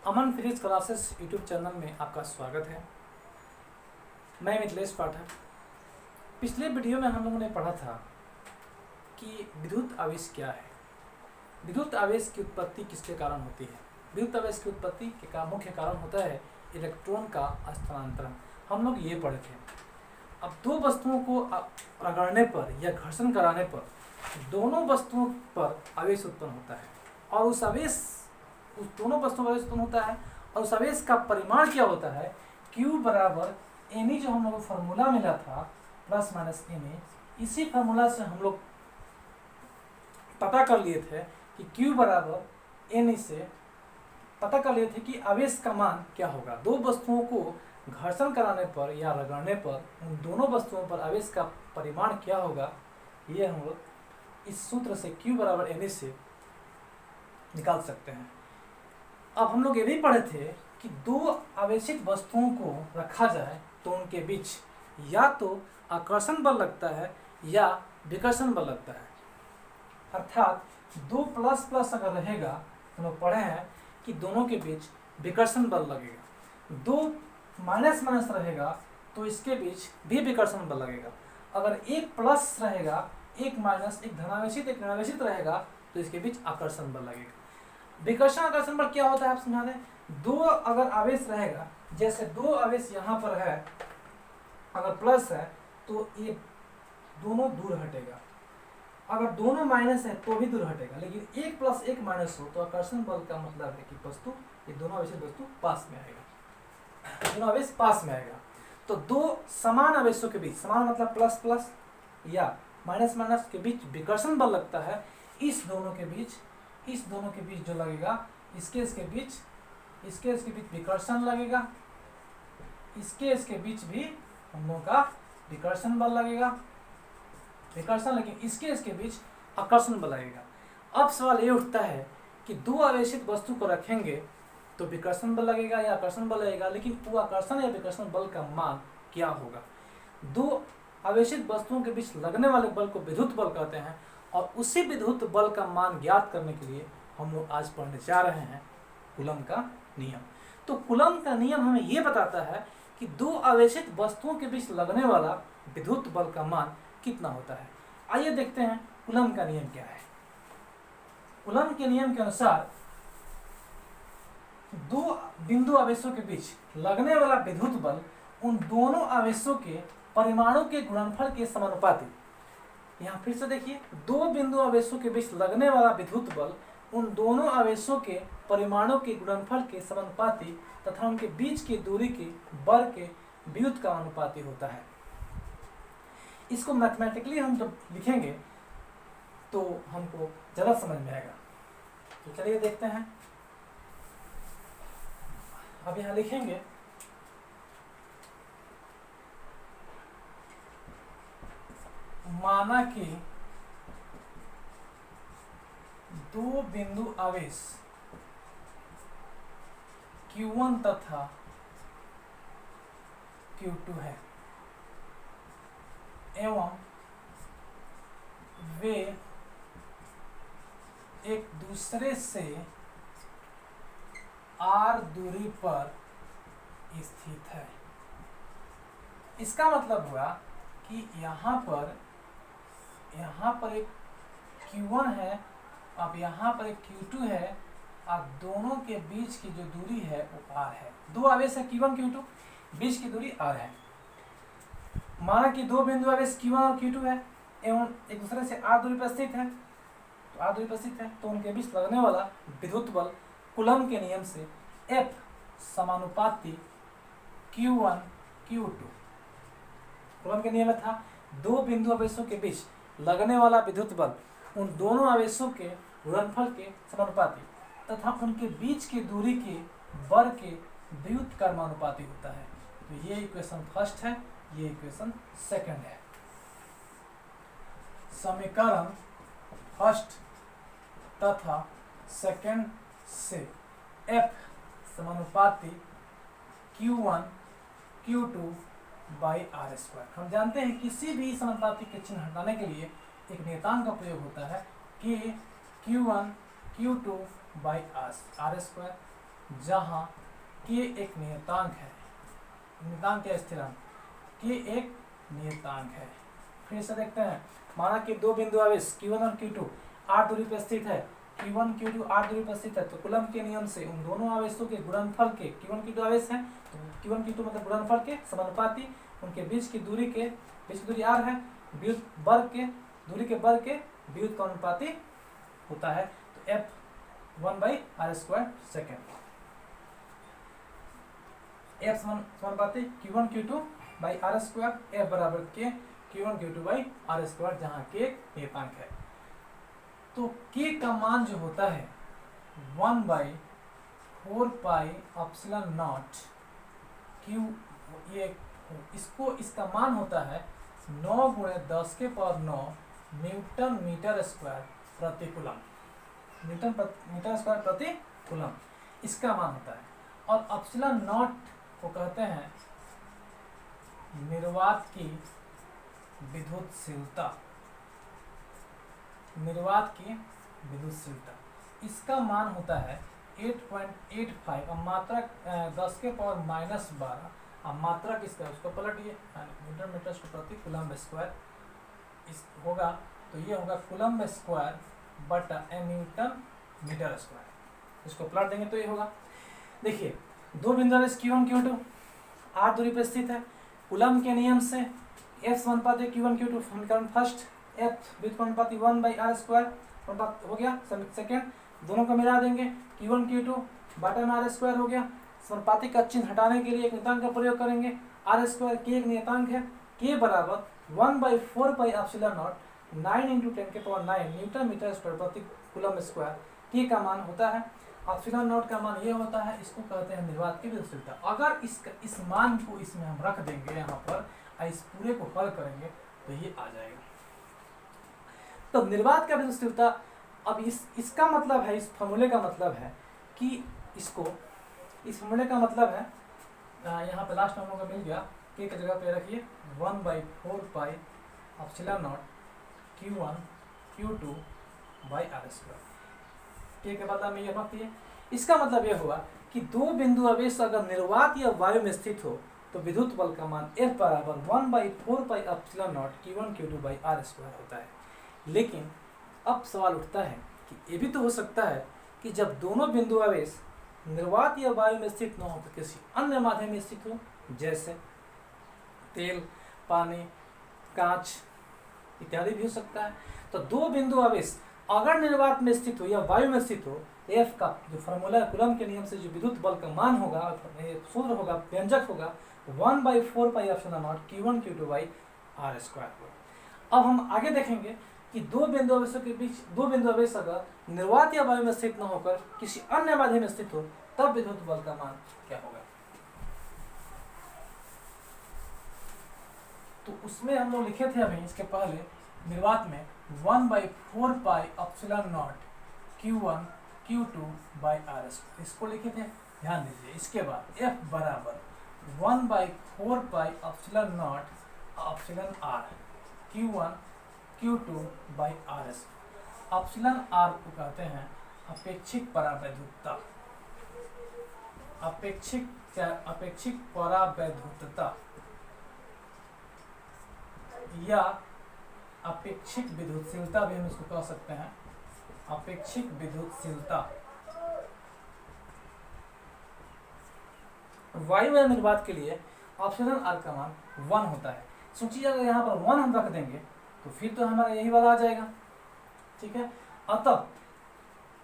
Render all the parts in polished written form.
अमन physics classes YouTube channel में आपका स्वागत है। मैं मिथिलेश पाठक। पिछले वीडियो में हम लोगों ने पढ़ा था कि विद्युत आवेश क्या है, विद्युत आवेश की उत्पत्ति किसके कारण होती है। विद्युत आवेश की उत्पत्ति का मुख्य कारण होता है इलेक्ट्रॉन का स्थानांतरण। हम लोग ये पढ़े थे। अब दो वस्तुओं को रगड़ने पर या घर्षण कराने पर दोनों वस्तुओं पर आवेश उत्पन्न होता है और उस दोनों वस्तुओं पर आवेश उत्पन्न होता है और उस आवेश का परिमाण क्या होता है, Q बराबर एनी, जो हम लोग को फॉर्मूला मिला था प्लस माइनस एनी, इसी फार्मूला से हम लोग पता कर लिए थे कि Q बराबर एनी से पता कर लिए थे कि आवेश का मान क्या होगा। दो वस्तुओं को घर्षण कराने पर या रगड़ने पर उन दोनों वस्तुओं पर आवेश का परिमाण क्या होगा, ये हम लोग इस सूत्र से Q बराबर एनी से निकाल सकते हैं। अब हम लोग ये भी पढ़े थे कि दो आवेशित वस्तुओं को रखा जाए तो उनके बीच या तो आकर्षण बल लगता है या विकर्षण बल लगता है। अर्थात दो प्लस प्लस अगर रहेगा, हम लोग पढ़े हैं कि दोनों के बीच विकर्षण बल लगेगा। दो माइनस माइनस रहेगा तो इसके बीच भी विकर्षण बल लगेगा। अगर एक प्लस रहेगा, एक माइनस, एक धनावेशित एक ऋणावेशित रहेगा तो इसके बीच आकर्षण बल लगेगा। विकर्षण आकर्षण बल क्या होता है आप समझा दें। दो अगर आवेश रहेगा, जैसे दो आवेश यहाँ पर है, अगर प्लस है तो ये दोनों दूर हटेगा, अगर दोनों माइनस है तो भी दूर हटेगा। लेकिन एक प्लस एक माइनस हो तो आकर्षण बल का मतलब है कि वस्तु, ये दोनों आवेशित वस्तु पास में आएगा, दोनों आवेश पास में आएगा। तो दो समान आवेशों के बीच, समान मतलब प्लस प्लस या माइनस माइनस के बीच विकर्षण बल लगता है। इस दोनों के बीच जो लगेगा, इसके बीच विकर्षण लगेगा, इसके बीच भी हम लोगों का विकर्षण बल लगेगा, लेकिन इसके बीच आकर्षण बल लगेगा। अब सवाल ये उठता है कि दो आवेशित वस्तु को रखेंगे तो विकर्षण बल लगेगा या आकर्षण बल लगेगा, लेकिन वो आकर्षण या विकर्षण बल का मान क्या होगा। दो आवेशित वस्तुओं के बीच लगने वाले बल को विद्युत बल कहते हैं और उसी विद्युत बल का मान ज्ञात करने के लिए हम लोग आज पढ़ने जा रहे हैं कूलम का नियम। तो कूलम का नियम हमें ये बताता है कि दो आवेशित वस्तुओं के बीच लगने वाला विद्युत बल का मान कितना होता है। आइए देखते हैं कूलम का नियम क्या है। कूलम के नियम के अनुसार दो बिंदु आवेशों के बीच लगने वाला विद्युत बल उन दोनों आवेशों के परिमाणों के गुणनफल के समानुपाती। यहाँ फिर से देखिए, दो बिंदु आवेशों के बीच लगने वाला विद्युत बल उन दोनों आवेशों के परिमाणों के गुणनफल के समानुपाती तथा उनके बीच की दूरी के वर्ग के व्युत्क्रम का अनुपाती होता है। इसको मैथमेटिकली हम जब लिखेंगे तो हमको ज़्यादा समझ में आएगा। तो चलिए देखते हैं। अब यहाँ लिखेंगे माना कि दो बिंदु आवेश Q1 तथा Q2 है एवं वे एक दूसरे से r दूरी पर स्थित है। इसका मतलब हुआ कि यहाँ पर एक Q1 है, अब यहाँ पर एक Q2 है, अब दोनों के बीच की जो दूरी है वो r है। दो आवेश है Q1 Q2, बीच की दूरी r है। माना कि दो बिंदु आवेश Q1 और Q2 है एवं एक दूसरे से r दूरी पर स्थित है, तो उनके बीच लगने वाला विद्युत बल कूलम के नियम से F समानुपाती Q1 Q2। कूलम के नियम में था दो बिंदु आवेशों के बीच लगने वाला विद्युत बल उन दोनों आवेशों के गुणनफल के समानुपाती तथा उनके बीच की दूरी के वर्ग के व्युत्क्रमानुपाती होता है। तो ये इक्वेशन फर्स्ट है, ये इक्वेशन सेकंड है। समीकरण फर्स्ट तथा सेकंड से F समानुपाती Q1 Q2 बाई r²। हम जानते हैं किसी भी समानुपाती के चिन्ह हटाने के लिए एक नियतांक का प्रयोग होता है कि Q1 Q2 बाई r²। जहाँ के एक नियतांक है, नियतांक या स्थिरांक, के एक नियतांक है। फिर से देखते हैं, माना कि दो बिंदु आवेश Q1 और Q2 r दूरी पर स्थित है, Q1 Q2 r दूरी पर स्थित है, तो कूलम्ब के नियम से उन दोनों आवेशों के गुणनफल के, Q1 Q2 आवेश है तो Q1 Q2 मतलब गुणनफल के समानुपाती, उनके बीच की दूरी r है, व्युत वर्ग के दूरी के वर्ग के व्युत का अनुपाती होता है, तो F1/r² सेकेंड। F समानुपाती Q1 Q2/r², F बराबर के Q1 Q2/r², जहाँ के नियतांक है। तो k का मान जो होता है 1/4πε0 Q, ये इसका मान होता है 9 × 10⁻⁹ न्यूटन मीटर स्क्वायर प्रति कूलम्ब, न्यूटन मीटर स्क्वायर प्रति कूलम्ब इसका मान होता है। और ε0 को कहते हैं निर्वात की विद्युतशीलता, निर्वात की विद्युतशीलता, इसका मान होता है 8.85। अब मात्रक 10⁻⁻12, अब मात्रक इसका उसको पलटिए, न्यूटन मीटर प्रति कूलम्ब स्क्वायर इस होगा, तो ये होगा कूलम्ब स्क्वायर बटा न्यूटन मीटर स्क्वायर। इसको पलट देंगे तो ये होगा, देखिए दो बिंदु Q1 Q2 r दूरी पर स्थित है, कूलम्ब के नियम से F समानुपाती Q1 Q2 समीकरण फर्स्ट, F व्युत्पन्नपाती 1/r² हो गया सेकेंड, दोनों को मिला देंगे, Q1 Q2 बटा r² हो गया। समानुपाती का चिन्ह हटाने के लिए एक नियतांक का प्रयोग करेंगे, r² के एक नियतांक है, k बराबर 1/4πε0 9 × 10⁹ न्यूटन मीटर स्क्वायर प्रति कूलम्ब स्क्वायर, k का मान होता है। ε0 का मान ये होता है, इसको कहते हैं निर्वात की विद्युतशीलता। अगर इस मान को इसमें हम रख देंगे यहाँ पर, इस पूरे को हल करेंगे तो ये आ जाएगा। तो निर्वात का विद्युतशीलता, अब इसका मतलब है, इस फॉर्मूले का मतलब है कि इस फॉर्मूले का मतलब है, यहाँ पे लास्ट हम लोगों को मिल गया, k की जगह पे रखिए 1/4πε0 Q1 Q2/r², k के बदला में ये रख दिए। इसका मतलब यह हुआ कि दो बिंदु आवेश अगर निर्वात या वायु में स्थित हो तो विद्युत बल का मान F बराबर 1/4πε0 Q1 Q2/r² होता है। लेकिन अब सवाल उठता है कि ये भी तो हो सकता है कि जब दोनों बिंदु आवेश निर्वात या वायु में स्थित न हो तो किसी अन्य माध्यम में स्थित हो, जैसे तेल, पानी, कांच इत्यादि भी हो सकता है। तो दो बिंदु आवेश अगर निर्वात में स्थित हो या वायु में स्थित हो, F का जो फॉर्मूला कूलम्ब के नियम से जो विद्युत बल का मान होगा, सूत्र होगा, व्यंजक होगा 1/4πε0 Q1 Q2/r² होगा। अब हम आगे देखेंगे कि दो बिंदु आवेशों के बीच, दो बिंदु आवेश अगर निर्वात या वायु में स्थित न होकर किसी अन्य माध्यम में स्थित हो, तब विद्युत बल का मान क्या होगा। तो उसमें हम लोग लिखे थे अभी इसके पहले निर्वात में 1/4πε0 Q1 Q2/r², इसको लिखे थे, ध्यान दीजिए। इसके बाद F बराबर 1/4πε0 εr Q1 Q2/r²। εr को कहते हैं अपेक्षिक परावैद्युतता, अपेक्षिक परावैद्युतता या अपेक्षिक विद्युतशीलता भी हम इसको कह सकते हैं, अपेक्षिक विद्युतशीलता। वायु या निर्वात के लिए εr का मान 1 होता है। सोचिए अगर यहाँ पर 1 हम रख देंगे तो फिर तो हमारा यही वाला आ जाएगा, ठीक है। अतः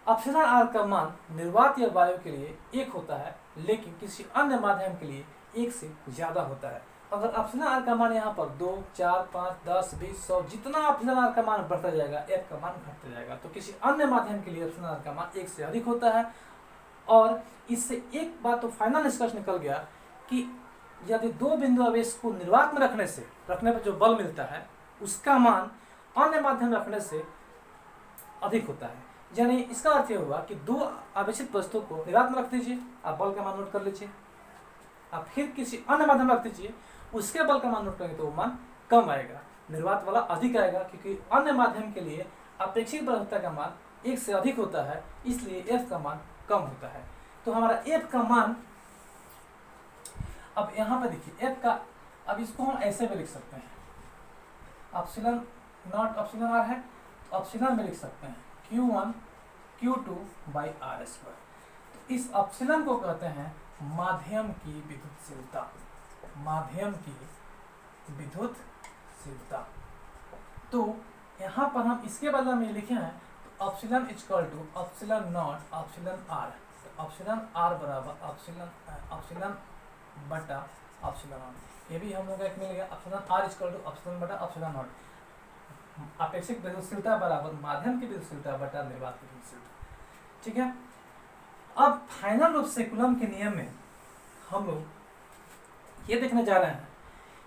εr का मान निर्वात या वायु के लिए 1 होता है, लेकिन किसी अन्य माध्यम के लिए 1 से ज्यादा होता है। अगर εr का मान यहाँ पर 2, 4, 5, 10, 20, 100 जितना εr का मान बढ़ता जाएगा, F का मान घटता जाएगा। तो किसी अन्य माध्यम के लिए εr का मान 1 से अधिक होता है। और इससे एक बात तो फाइनल निष्कर्ष निकल गया कि यदि दो बिंदु आवेश को निर्वात में रखने पर जो बल मिलता है, उसका मान अन्य माध्यम में रखने से अधिक होता है। यानी इसका अर्थ यह हुआ कि दो आवेशित वस्तु को निर्वात में रख दीजिए, आप बल का मान नोट कर लीजिए, आप फिर किसी अन्य माध्यम में रख दीजिए, उसके बल का मान नोट करेंगे तो वो मान कम आएगा, निर्वात वाला अधिक आएगा, क्योंकि अन्य माध्यम के लिए अपेक्षित बलवत्ता का मान 1 से अधिक होता है, इसलिए F का मान कम होता है। तो हमारा F का मान, अब यहाँ पर देखिए F का, अब इसको हम ऐसे भी लिख सकते हैं, एप्सिलॉन नॉट एप्सिलॉन आर है तो एप्सिलॉन में लिख सकते हैं Q1 Q2 by are square. तो इस एप्सिलॉन को कहते हैं माध्यम की विद्युतशीलता, माध्यम की विद्युतशीलता। तो यहाँ पर हम इसके बदले में लिखे हैं तो epsilon equal to epsilon naught epsilon R, तो एप्सिलॉन आर बराबर एप्सिलॉन बटा एप्सिलॉन नॉट। ये भी हम लोग एक मिल गया, epsilon R equal to epsilon बटा एप्सिलॉन नॉट। अपेक्षित विद्युतशीलता बराबर माध्यम की विद्युतशीलता बटा निर्वात की विद्युतशीलता। ठीक है, अब फाइनल रूप से कूलॉम के नियम में हम लोग ये देखने जा रहे हैं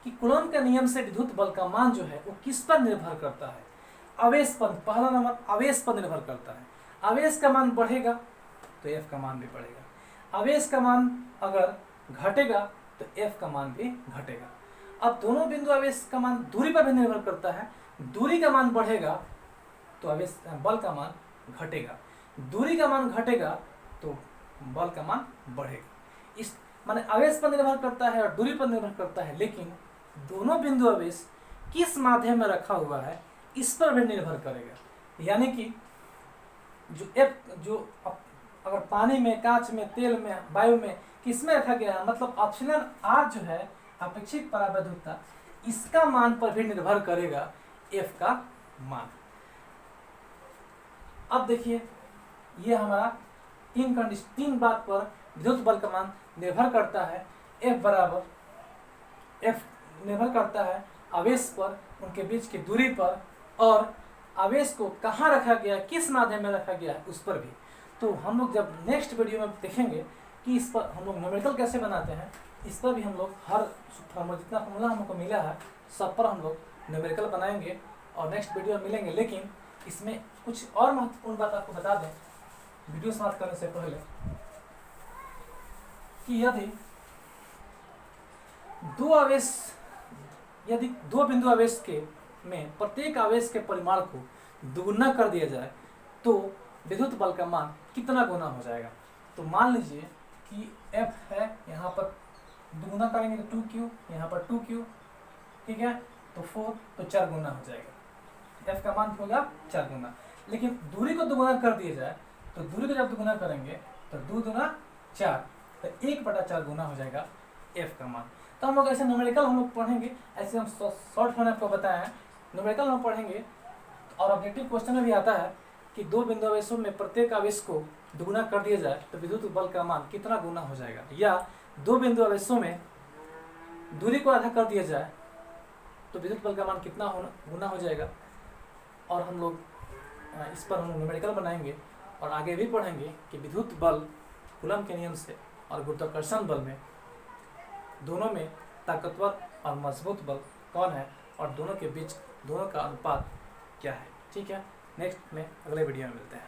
कि कूलॉम के नियम से विद्युत बल का मान जो है वो किस पर निर्भर करता है, आवेश पर। पहला नंबर आवेश पर निर्भर करता है। आवेश का मान बढ़ेगा तो F का मान भी बढ़ेगा, आवेश का मान अगर घटेगा तो F का मान भी घटेगा। अब दोनों बिंदु आवेश का मान दूरी पर भी निर्भर करता है। दूरी का मान बढ़ेगा तो आवेश बल का मान घटेगा, दूरी का मान घटेगा तो बल का मान बढ़ेगा। इस माने आवेश पर निर्भर करता है और दूरी पर निर्भर करता है, लेकिन दोनों बिंदु आवेश किस माध्यम में रखा हुआ है इस पर भी निर्भर करेगा। यानी कि जो अगर पानी में, कांच में, तेल में, वायु में, किस में रखा गया है, मतलब एप्सिलॉन आर जो है अपेक्षित परावैद्युतता, इसका मान पर भी निर्भर करेगा F का मान। अब देखिए ये हमारा तीन बात पर विद्युत बल का मान निर्भर करता है। F निर्भर करता है आवेश पर, उनके बीच की दूरी पर, और आवेश को कहाँ रखा गया है, किस माध्यम में रखा गया है उस पर भी। तो हम लोग जब नेक्स्ट वीडियो में देखेंगे कि इस पर हम लोग न्यूमेरिकल कैसे बनाते हैं, इस पर भी हम लोग हर जितना फॉर्मूला हमको मिला है सब पर हम लोग न्यूमेरिकल बनाएंगे और नेक्स्ट वीडियो में मिलेंगे। लेकिन इसमें कुछ और महत्वपूर्ण बात आपको बता दें वीडियो समाप्त करने से पहले कि यदि दो बिंदु आवेश के में प्रत्येक आवेश के परिमाण को दुगुना कर दिया जाए तो विद्युत बल का मान कितना गुना हो जाएगा। तो मान लीजिए कि F है, यहाँ पर दुगुना करेंगे तो 2Q, यहाँ पर 2Q, ठीक है, तो 4, तो 4 गुना हो जाएगा। F का मान होगा 4 गुना। लेकिन दूरी को दुगुना कर दिया जाए तो दूरी को जब दुगुना करेंगे तो 2 दूना 4, तो 1/4 गुना हो जाएगा F का मान। तो हम लोग ऐसे न्यूमेरिकल हम लोग पढ़ेंगे, ऐसे हम शॉर्ट फॉर्म आपको बताया है, न्यूमेरिकल हम पढ़ेंगे। और ऑब्जेक्टिव क्वेश्चन में भी आता है कि दो बिंदु आवेशों में प्रत्येक आवेश को दुगुना कर दिया जाए तो विद्युत बल का मान कितना गुना हो जाएगा, या दो बिंदु आवेशों में दूरी को आधा कर दिया जाए तो विद्युत बल का मान कितना गुना हो जाएगा। और हम लोग इस पर हम न्यूमेरिकल बनाएंगे और आगे भी पढ़ेंगे कि विद्युत बल कूलॉम के नियम से और गुरुत्वाकर्षण बल में दोनों में ताकतवर और मजबूत बल कौन है और दोनों के बीच दोनों का अनुपात क्या है। ठीक है, नेक्स्ट में अगले वीडियो में मिलते हैं।